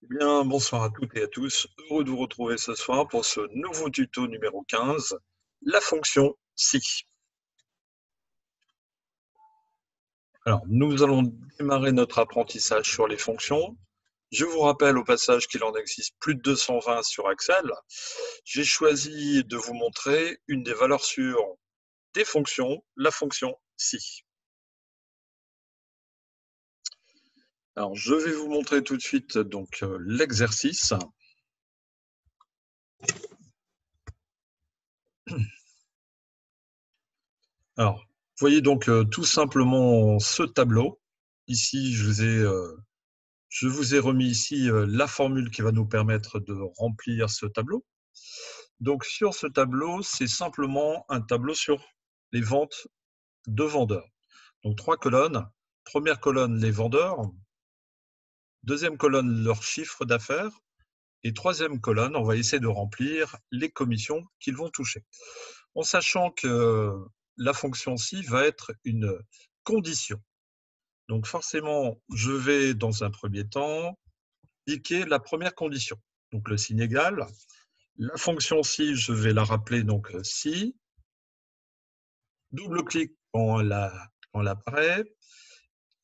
Eh bien, bonsoir à toutes et à tous. Heureux de vous retrouver ce soir pour ce nouveau tuto numéro 15, la fonction si. Alors, nous allons démarrer notre apprentissage sur les fonctions. Je vous rappelle au passage qu'il en existe plus de 220 sur Excel. J'ai choisi de vous montrer une des valeurs sûres des fonctions, la fonction si. Alors, je vais vous montrer tout de suite donc l'exercice. Alors, vous voyez donc tout simplement ce tableau. Ici, je vous ai remis ici la formule qui va nous permettre de remplir ce tableau. Donc, sur ce tableau, c'est simplement un tableau sur les ventes de vendeurs. Donc, 3 colonnes. Première colonne, les vendeurs. Deuxième colonne, leur chiffre d'affaires. Et troisième colonne, on va essayer de remplir les commissions qu'ils vont toucher. En sachant que la fonction ci va être une condition. Donc forcément, je vais dans un premier temps indiquer la première condition. Donc le signe égal. La fonction si, je vais la rappeler donc si. Double-clic quand elle apparaît.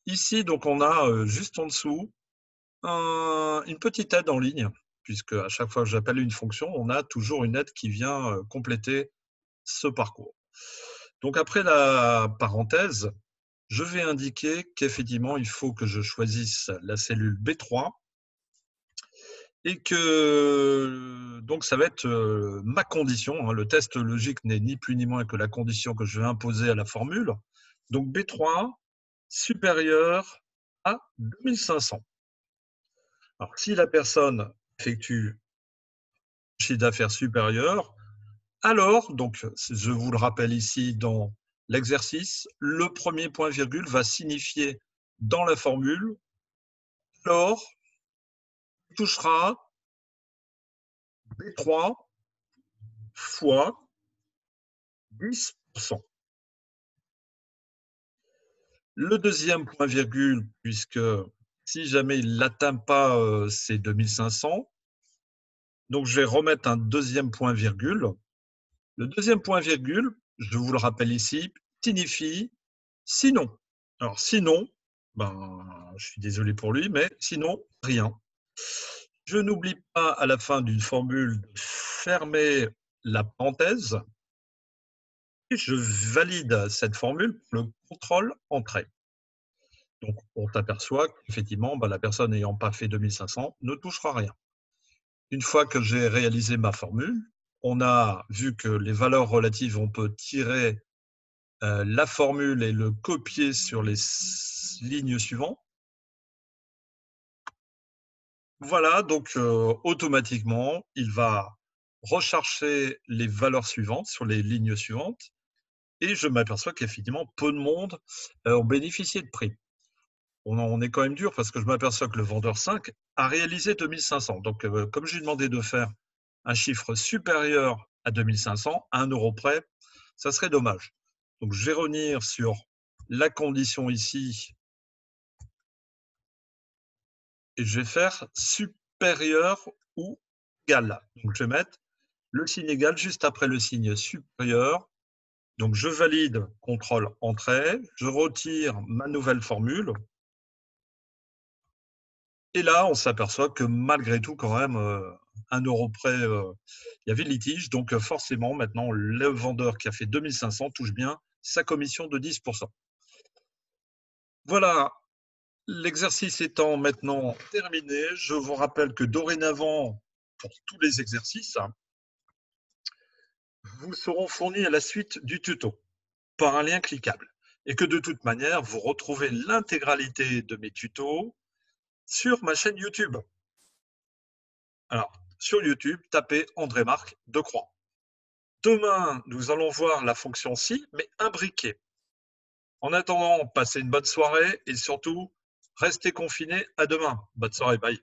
Ici, donc on a juste en dessous une petite aide en ligne, puisque à chaque fois que j'appelle une fonction, on a toujours une aide qui vient compléter ce parcours. Donc après la parenthèse, je vais indiquer qu'effectivement, il faut que je choisisse la cellule B3 et que donc ça va être ma condition. Le test logique n'est ni plus ni moins que la condition que je vais imposer à la formule. Donc B3 supérieur à 2500. Alors si la personne effectue un chiffre d'affaires supérieur, alors, donc je vous le rappelle ici dans l'exercice, le premier point virgule va signifier dans la formule, alors touchera B3 fois 10%. Le deuxième point virgule, puisque si jamais il n'atteint pas ces 2500, donc je vais remettre un deuxième point virgule. Le deuxième point virgule, je vous le rappelle ici, signifie sinon. Alors sinon, je suis désolé pour lui, mais sinon, rien. Je n'oublie pas à la fin d'une formule de fermer la parenthèse et je valide cette formule pour le contrôle entrée. Donc, on s'aperçoit qu'effectivement, la personne n'ayant pas fait 2500 ne touchera rien. Une fois que j'ai réalisé ma formule, on a vu que les valeurs relatives, on peut tirer la formule et le copier sur les lignes suivantes. Voilà, donc automatiquement, il va rechercher les valeurs suivantes sur les lignes suivantes et je m'aperçois qu'effectivement, peu de monde ont bénéficié de prix. On est quand même dur parce que je m'aperçois que le vendeur 5 a réalisé 2500. Donc, comme je lui ai demandé de faire un chiffre supérieur à 2500, à 1 euro près, ça serait dommage. Donc, je vais revenir sur la condition ici et je vais faire supérieur ou égal. Donc, je vais mettre le signe égal juste après le signe supérieur. Donc, je valide, contrôle entrée, je retire ma nouvelle formule. Et là, on s'aperçoit que malgré tout, quand même, 1 euro près, il y avait le litige. Donc, forcément, maintenant, le vendeur qui a fait 2500 touche bien sa commission de 10%. Voilà, l'exercice étant maintenant terminé, je vous rappelle que dorénavant, pour tous les exercices, vous seront fournis à la suite du tuto par un lien cliquable. Et que de toute manière, vous retrouvez l'intégralité de mes tutos sur ma chaîne YouTube. Alors, sur YouTube, tapez André-Marc Decroix. Demain, nous allons voir la fonction si, mais imbriquée. En attendant, passez une bonne soirée et surtout, restez confinés. À demain. Bonne soirée, bye.